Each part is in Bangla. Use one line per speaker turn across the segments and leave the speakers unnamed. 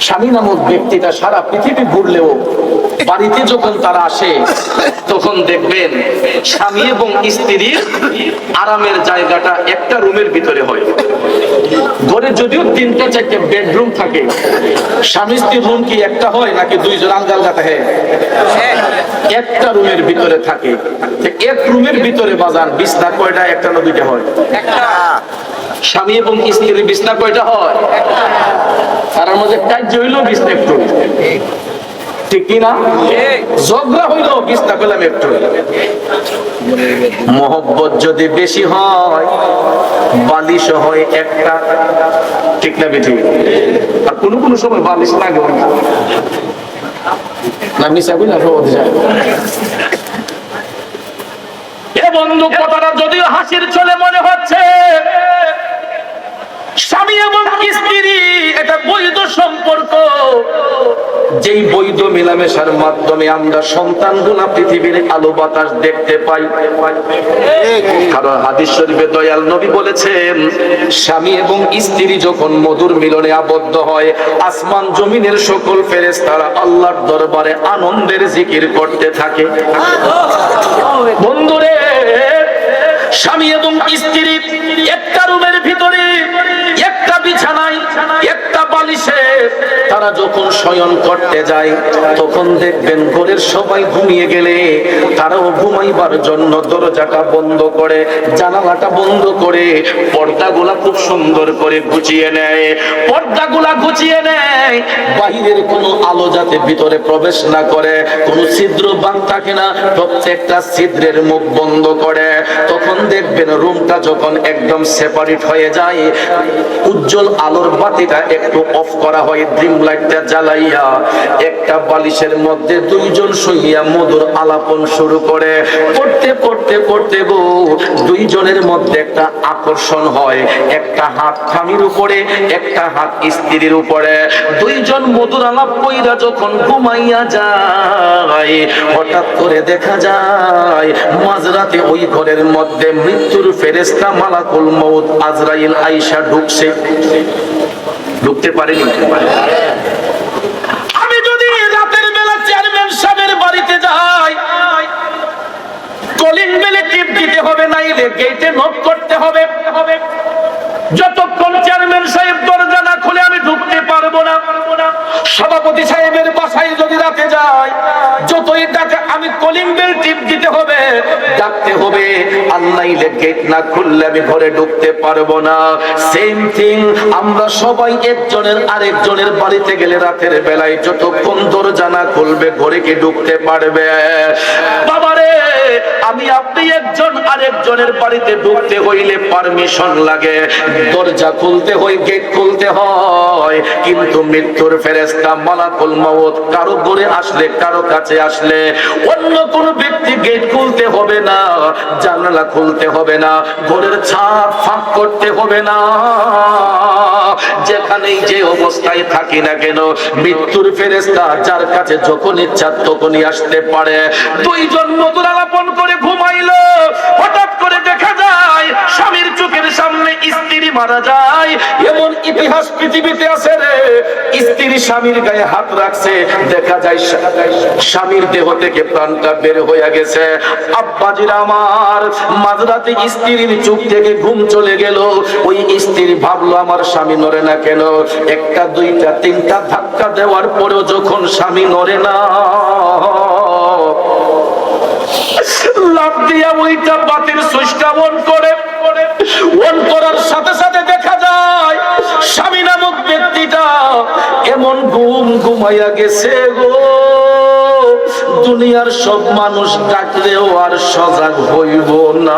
স্বামী নামক ব্যক্তিটা সারা পৃথিবী ঘুরলেও বাড়িতে যখন তারা আসে তখন দেখবেন স্বামী এবং স্ত্রীর আরামের জায়গাটা একটা রুমের ভিতরে হয়। ঘরে যদিও 3-4 বেডরুম থাকে, স্বামী স্ত্রীর রুম কি একটা হয় নাকি দুইজন আলগা আলগা থাকে? একটা রুমের ভিতরে থাকে। এক রুমের ভিতরে বাজান বিছনা কয়টা? একটা না দুইটা হয়? স্বামী এবং স্ত্রীর বিছনা কয়টা হয়? তার মধ্যে কাজ হইল বিছনা একটু, ঠিক কিনা? ঝগড়া হইল বিছনা পেলাম একটু। মোহব্বত যদি বেশি হয় বালিশ হয় একটা, ঠিক না বেঠিক? আর কোন কোন সময় বালিশ লাগে না, মিশা বই না সহজ যায়। এ বন্ধু, কথাটা যদিও হাসির চলে মনে হচ্ছে, স্বামী এবং স্ত্রী এটা বৈধ সম্পর্ক। যেই বৈধ মেলামেশার মাধ্যমে আমরা সন্তানগুলা পৃথিবীর আলো বাতাস দেখতে পাই। কারণ হাদিস শরীফে দয়াল নবী বলেছেন, স্বামী এবং স্ত্রী যখন মধুর মিলনে আবদ্ধ হয়, আসমান জমিনের সকল ফেরেশতারা আল্লাহর দরবারে আনন্দের জিকির করতে থাকে। বন্ধুরে, স্বামী এবং স্ত্রী একটা রুমের ভিতরে একটা বিছানায় একটা বালিশে তারা যখন শয়ন করতে যায় তখন দেখবেন ঘরের সবাই ঘুমিয়ে গেলে তারাও ঘুমাইবার জন্য দরজাটা বন্ধ করে, জানালাটা বন্ধ করে, পর্দাগুলা খুব সুন্দর করে গুছিয়ে নেয়। পর্দাগুলা গুছিয়ে নেয়, বাহিরের কোনো আলো যাতে ভিতরে প্রবেশ না করে, কোনো ছিদ্র বাঁধ থাকে না, প্রত্যেকটা ছিদ্রের মুখ বন্ধ করে। তখন দেখবেন রুমটা যখন একদম সেপারেট হয়ে যায়, উজ্জ্বল আলোর বাতিটা একটু অফ করা হয়, ড্রিম লাইটটা জ্বালাইয়া একটা বালিশের মধ্যে দুইজন শুইয়া মধুর আলাপন শুরু করে। পড়তে পড়তে পড়তে গো দুইজনের মধ্যে একটা আকর্ষণ হয়, একটা হাত স্বামীর উপরে, একটা হাত স্ত্রীর উপরে। দুইজন মধুর আলাপ কইরা যখন ঘুমাইয়া যায়, হঠাৎ করে দেখা যায় মাঝরাতে ওই ঘরের মধ্যে মৃত্যুর ফেরেশতা মালাকুল মউত আজরাইল আয়েশা ঢুকছে। ঢুকতে পারেনি? আমি যদি রাতের বেলা চেয়ারম্যান সাহেবের বাড়িতে যাই, কলিং বেলে টিপ দিতে হবে, নাইলে গেটে নক করতে হবে। যতক্ষণ চেয়ারম্যান সাহেব দরজা না খুলে আমি ঢুকতে পারবো না। সভাপতি সাহেবের বাসায় যদি রাতে যাই, যতই টাকা আমি কলিং বেল টিপ দিতে হবে, ডাকতে হবে, আর নাইলে গেট না খুললে আমি ঘরে ঢুকতে পারবো না। সেম থিং, আমরা সবাই একজনের আরেকজনের বাড়িতে গেলে রাতের বেলায় যতক্ষণ দরজা না খুলবে ঘরে কি ঢুকতে পারবে? বাবারে, আমি আপনি একজন আরেকজনের বাড়িতে ঢুকতে হইলে পারমিশন লাগে, দরজা খুলতে হয়, গেট খুলতে হয়। কিন্তু মৃত্যুর ফেরেশতা মালাকুল মউত কারো ঘরে আসলে, কারো কাছে আসলে অন্য কোন ব্যক্তি গেট খুলতে হবে না, জানালা খুলতে হবে না, ঘরের ছাদ ফাঁক করতে হবে না। যেখানেই যে অবস্থায় থাকি না কেন, মৃত্যুর ফেরেশতা যার কাছে যখন ইচ্ছা তখনই আসতে পারে। দুইজন মধুর আলাপন করে ঘুমাইলো, হঠাৎ করে দেখা যায় স্বামীর চোখের সামনে স্ত্রী মারা যায়। এমন ইতিহাস পৃথিবীতে আছে রে, স্ত্রী স্বামীর গায়ে হাত রাখছে, দেখা যায় স্বামীর দেহ থেকে প্রাণটা বের হয়ে গেছে। আব্বাজিরা আমার, মাঝরাতে স্ত্রীর চোখ থেকে ঘুম চলে গেল। ওই স্ত্রী ভাবলো আমার স্বামী নড়ে না কেন, একটা দুইটা তিনটা ধাক্কা দেওয়ার পরেও যখন স্বামী নড়ে না, লাফ দিয়া ওইটা বাতির সুইচটা অন করে। অন করার সাথে সাথে দেখা যায় স্বামী নামক ব্যক্তিটা এমন ঘুমাইয়া গেছে গো, দুনিয়ার সব মানুষ ডাকলেও আর সজাগ হইব না।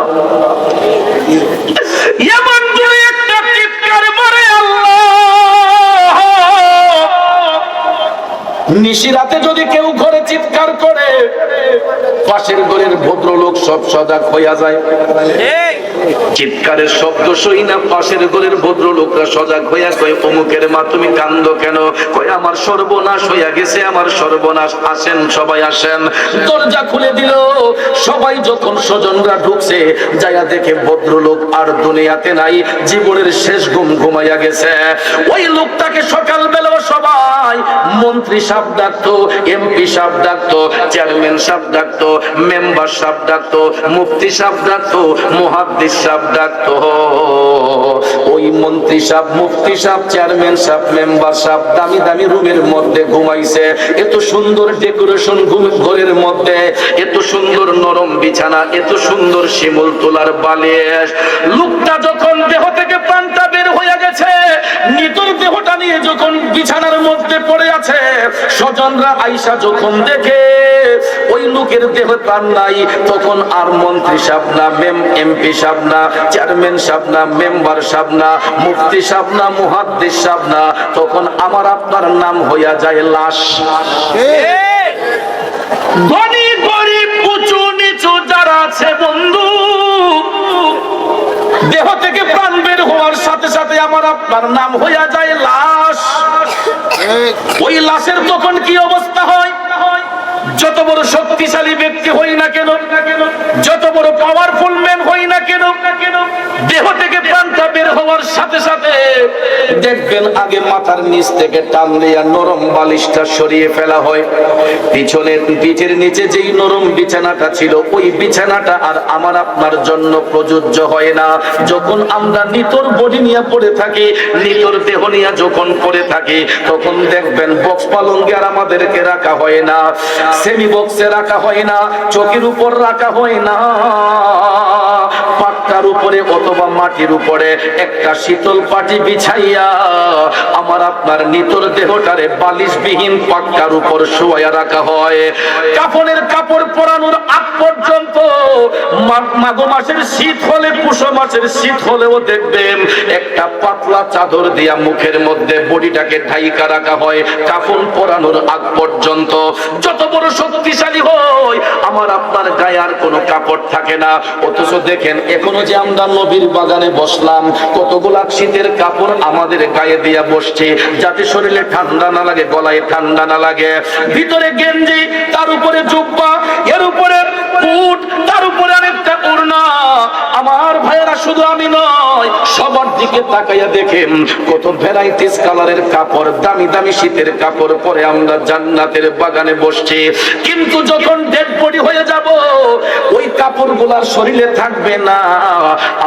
এমন করে একটা চিৎকার মারে আল্লাহ। নিশিরাতে যদি কেউ ঘরে চিৎকার করে, পাশের ঘরের ভদ্রলোক সব সজাগ হইয়া যায়। চিৎকারের শব্দ শুই না, পাশের ঘরের ভদ্রলোকরা সজাগ হইয়া কয়, অমুকের মা তুমি কান্দো কেন? কয়, আমার সর্বনাশ হইয়া গেছে, আমার সর্বনাশ। আসেন, সবাই আসেন। দরজা খুলে দিল। সবাই যখন স্বজনরা ঢুকছে, যাইয়া দেখে ভদ্রলোক আর দুনিয়াতে নাই, জীবনের শেষ ঘুম ঘুমাইয়া গেছে। ওই লোকটাকে সকালবেলা সবাই মন্ত্রী সাহেব ডাকতো, এমপি সাহেব ডাকতো, চেয়ারম্যান সাহেব ডাকতো, মেম্বার সাহেব ডাকতো, মুফতি সাহেব ডাকতো, মুহাদ্দিস সাহেব ডাকতো। ওই মন্ত্রী সাহেব, মুফতি সাহেব, চেয়ারম্যান সাহেব, মেম্বার সাহেব দামি দামি রুমের মধ্যে ঘুমাইছে, এত সুন্দর ডেকোরেশন ঘরের মধ্যে, এত সুন্দর নরম বিছানা, এত সুন্দর শিমুল তোলার বালিশ। লোকটা যখন দেহ থেকে প্রাণটা বের হয়ে গেছে, নিতর দেহটা নিয়ে যখন বিছানার মধ্যে পড়ে আছে, স্বজনরা আইসা যখন দেখে ওই লোকের দেহ প্রাণ নাই, তখন আর মন্ত্রী সাহেব না, এমপি সাহেব না, চেয়ারম্যান সাহেব না, মেম্বার সাহেব না, মুফতি সাহেব না, মুহাদ্দিস সাহেব না, তখন আমার আপনার নাম হইয়া যায় লাশ। ধনী গরিব উঁচু নিচু যারা আছে বন্ধু, দেহ থেকে প্রাণ বের হওয়ার সাথে সাথে আমার আপনার নাম হইয়া যায় লাশ। ওই লাশের তখন কি অবস্থা হয়? যত বড় শক্তিশালী ব্যক্তি হই না কেন, যত বড় পাওয়ারফুল ম্যান হই না কেন, দেহ থেকে প্রাণটা বের হওয়ার সাথে সাথে দেখবেন আগে মাথার নিচ থেকে টান দিয়া নরম বালিশটা সরিয়ে ফেলা হয়। পিছনের পিঠের নিচে যেই নরম বিছানাটা ছিল, ওই বিছানাটা আর আমার আপনার জন্য প্রযোজ্য হয় না। যখন আমরা নিতর বডি নিয়ে পড়ে থাকি, নিতর দেহ নিয়ে যখন পড়ে থাকি, তখন দেখবেন বক্স পালঙ্কে আর আমাদেরকে রাখা হয় না, সেমি বক্সে রাখা হয় না, চোখের উপর রাখা হয় না, পাক্কার উপরে অথবা মাটির উপরে একটা শীতল পাটি বিছাইয়া আমার আপনার নিতর দেহটারে বালিশবিহীন পাক্কার উপর শোয়া রাখা হয়। কাফনের কাপড় পরানোর আগ পর্যন্ত মাঘ মাসের শীত হলে, পুষ মাসের শীত হলেও দেখবেন একটা পাতলা চাদর দিয়া মুখের মধ্যে বডিটাকে ঢাইকা রাখা হয় কাফন পরানোর আগ পর্যন্ত। যত বড় শক্তিশালী হয়, আমার আপনার গায়ে আর কোনো কাপড় থাকে না। অথচ দেখেন এখনো যে আমরা নবীর বাগানে বসলাম, কতগুলা শীতের কাপড় আমাদের গায়ে দিয়া বসছে, যাতে শরীরে ঠান্ডা না লাগে, গলায় ঠান্ডা না লাগে। ভিতরে গেঞ্জি, তার উপরে জুব্বা, এর উপরে কোট, তার উপরে আরেকটা ওড়না। আমার ভাইয়েরা, শুধু আমি নয়, সবার দিকে তাকাইয়া দেখেন কত ভ্যারাইটিস কালারের কাপড়, দামি দামি শীতের কাপড় পরে আমরা জান্নাতের বাগানে বসছি। কিন্তু যখন ডেড বডি হয়ে যাব, ওই কাপড়গুলার শরীরে থাকবে না।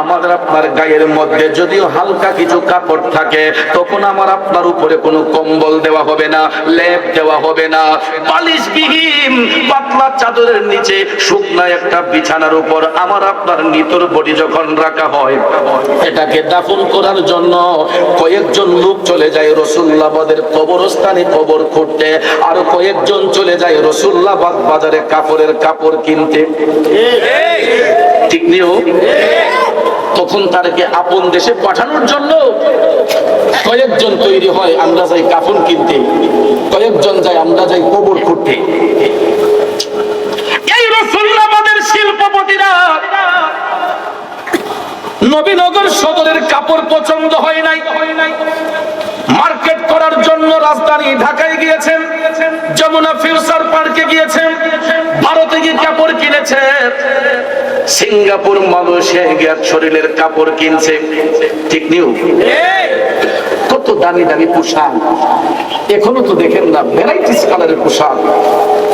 আমাদের আপনার গায়ের মধ্যে যদিও হালকা কিছু কাপড় থাকে, তখন আমার আপনার উপরে কোনো কম্বল দেওয়া হবে না, লেপ দেওয়া হবে না। বালিশবিহীন পাতলা চাদরের নিচে শুকনা একটা বিছানার উপর আমার আপনার নিতর বডি যখন রাখা হয়, এটাকে দাফন করার জন্য কয়েকজন লোক চলে যায় রসুল্লাবাদের কবরস্থানে কবর খুঁড়তে, আর কয়েকজন চলে যায় রসুল্লাবাদ বাজারে কাপড়ের কাপড় কিনতে। ঠিক নিও, তখন তাদেরকে আপন দেশে পাঠানোর জন্য কয়েকজন তৈরি হয়, আমরা যাই কাফন কিনতে, কয়েকজন যাই আমরা যাই কবর খুঁড়তে। এই রসুল্লাবাদের শিল্পপতিরা নবীনগর সদরের কাপড় পছন্দ হয় নাই, মার্কেট করার জন্য রাজধানী ঢাকায় গিয়েছেন, যমুনা ফিউচার পার্কে গিয়েছেন, ভারতে গিয়ে কাপড় কিনেছে, সিঙ্গাপুর মালয়েশিয়ায় গিয়ে শরীরের কাপড় কিনছে। ঠিক নিউ, কত দামি দামি পোশাক এখনো তো দেখেন না, ভ্যারাইটিস কালারের পোশাক,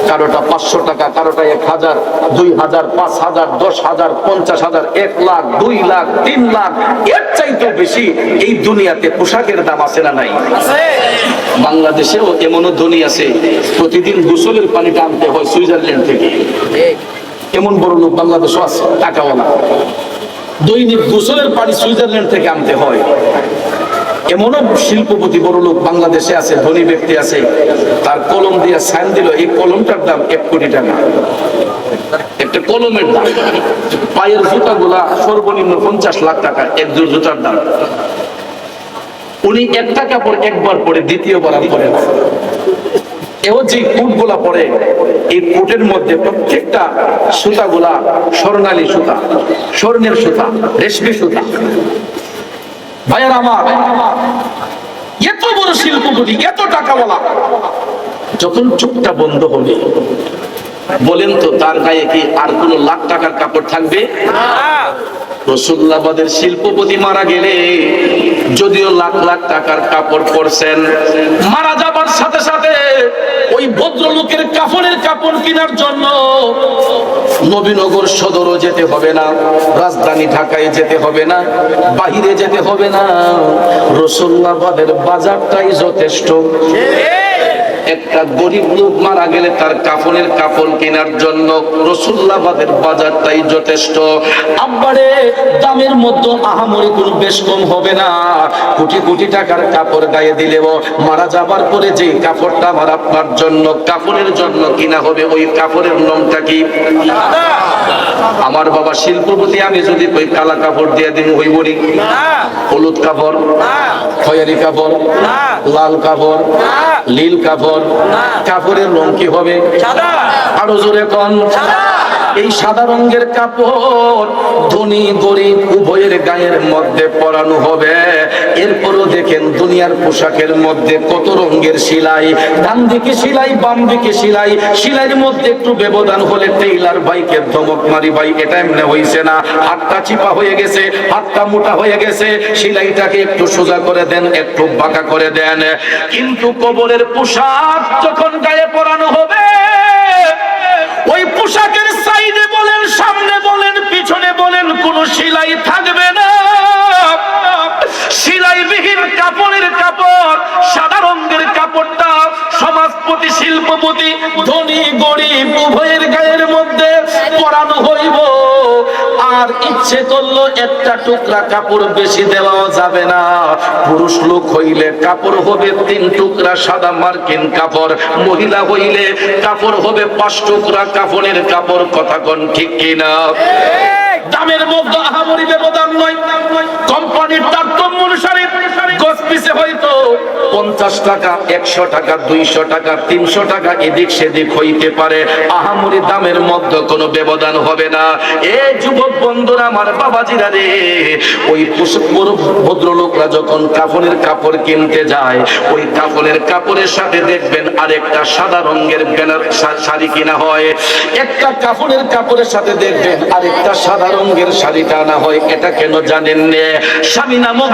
কারোটা 500 টাকা, কারোটা 1000, 2000, 5000, 10,000, 50,000, 1 লাখ, 2 লাখ, 3 লাখ, এর চাইতে বেশি এই দুনিয়াতে পোশাকের দাম আছে না নাই? বাংলাদেশেও এমনও ধনী আছে, প্রতিদিন গোসলের পানিটা আনতে হয় সুইজারল্যান্ড থেকে। এমন বড় লোক বাংলাদেশও আছে, টাকাওয়ালা, দৈনিক গোসলের পানি সুইজারল্যান্ড থেকে আনতে হয়। এমনও শিল্পপতি বড় লোক বাংলাদেশে আছে, ধনী ব্যক্তি আছে, তার কলম দিয়ে সাইন দিল, এই কলমটার দাম 1 কোটি টাকা। একটা কলমের দাম। পায়ের জুতা গুলা সর্বনিম্ন 50 লাখ টাকা এক জোড় জুতার দাম। উনি একটা কাপড় একবার পরে দ্বিতীয়বার আর পরে না। এও যে কোট গুলা পরে, এই কোটের মধ্যে প্রত্যেকটা সুতা গুলা স্বর্ণালী সুতা, স্বর্ণের সুতা, রেশমি সুতা। ভাইয়ার আমার, এত বড় শিল্পপতি, এত টাকাওয়ালা, যখন চোখটা বন্ধ হবে, বলেন তো তার গায়ে কি আর কোন লাখ টাকার কাপড় থাকবে? রসুল্লাবাদের শিল্পপতি মারা গেলে যদিও লাখ লাখ টাকার কাপড় পরছেন, মারা যাবার সাথে সাথে কাপড় কেনার জন্য নবীনগর সদরও যেতে হবে না, রাজধানী ঢাকায় যেতে হবে না, বাহিরে যেতে হবে না, রসুল্লাহবাদের বাজারটাই যথেষ্ট। একটা গরিব লোক মারা গেলে তার কাফনের কাপড় কেনার জন্য রসুল্লাহবাদের বাজারটাই যথেষ্ট। আব্বারে দামের মধ্যে আহামরি কোনো বেশ কম হবে না। কোটি কোটি টাকার কাপড় গায়ে দিলেও মারা যাবার পরে যে কাপড়টা আমার আপনার জন্য কাফনের জন্য কিনা হবে, ওই কাপড়ের নামটা কি? আমার বাবা শিল্পপতি, আমি যদি ওই কালা কাপড় দিয়ে দিন হইব নি? হলুদ কাপড়, খয়েরি কাপড়, লাল কাপড়, নীল কাপড়, কাপড়ের রং কি হবে? আরো জোরে কোন? এই সাদা রঙের কাপড় ধনী গরিব উভয়ের গায়ের মধ্যে পরানো হবে। এরপরও দেখেন দুনিয়ার পোশাকের মধ্যে কত রঙের সেলাই, ডান দিকে সেলাই বাম দিকে সেলাই, সেলাইয়ের মধ্যে একটু ব্যবধান হলে টেইলার ভাইকে ধমক মারি, ভাই এটা এমনি হইছে না, হাতটা চিপা হয়ে গেছে, হাতটা মোটা হয়ে গেছে, সেলাইটাকে একটু সোজা করে দেন, একটু বাঁকা করে দেন। কিন্তু কবরের পোশাক যখন গায়ে পরানো হবে, ওই পোশাকের সাইডে বলেন, সামনে বলেন, পিছনে বলেন, কোনো সেলাই থাকবে না। সেলাইবিহীন কাপড়ের কাপড়, সাদা রঙের কাপড়টা সমাজপতি শিল্পপতি ধনী গরিব উভয়ের গায়ের মধ্যে পরানো হইব। আর ইচ্ছে করলো একটা টুকরা কাপড় বেশি দেওয়া যাবে না। পুরুষ লোক হইলে কাপড় হবে 3 টুকরা সাদা মার্কিন কাপড়, মহিলা হইলে কাপড় হবে 5 টুকরা কাফনের কাপড়। কথা কোন ঠিক কিনা? দামের মধ্যে আহামরি ব্যবধান নয়। কোম্পানির তারতম্য অনুসারে গজ পিছে হয়তো 50 টাকা, 100 টাকা, 200 টাকা, 300 টাকা এদিক সেদিক হইতে পারে, আহামরি দামের মধ্যে কোনো ব্যবধান হবে না। এই যুবক বন্ধুরা, আমার বাবাজিরা রে, ওই ভদ্রলোকরা যখন কাফনের কাপড় কিনতে যায়, ওই কাফনের কাপড়ের সাথে দেখবেন আরেকটা সাদা রঙের ব্যানার শাড়ি কিনা হয়, একটা কাফনের কাপড়ের সাথে দেখবেন আরেকটা সাদা রঙের শাড়িটা আনা হয়। এটা কেন জানেন? স্বামী নামক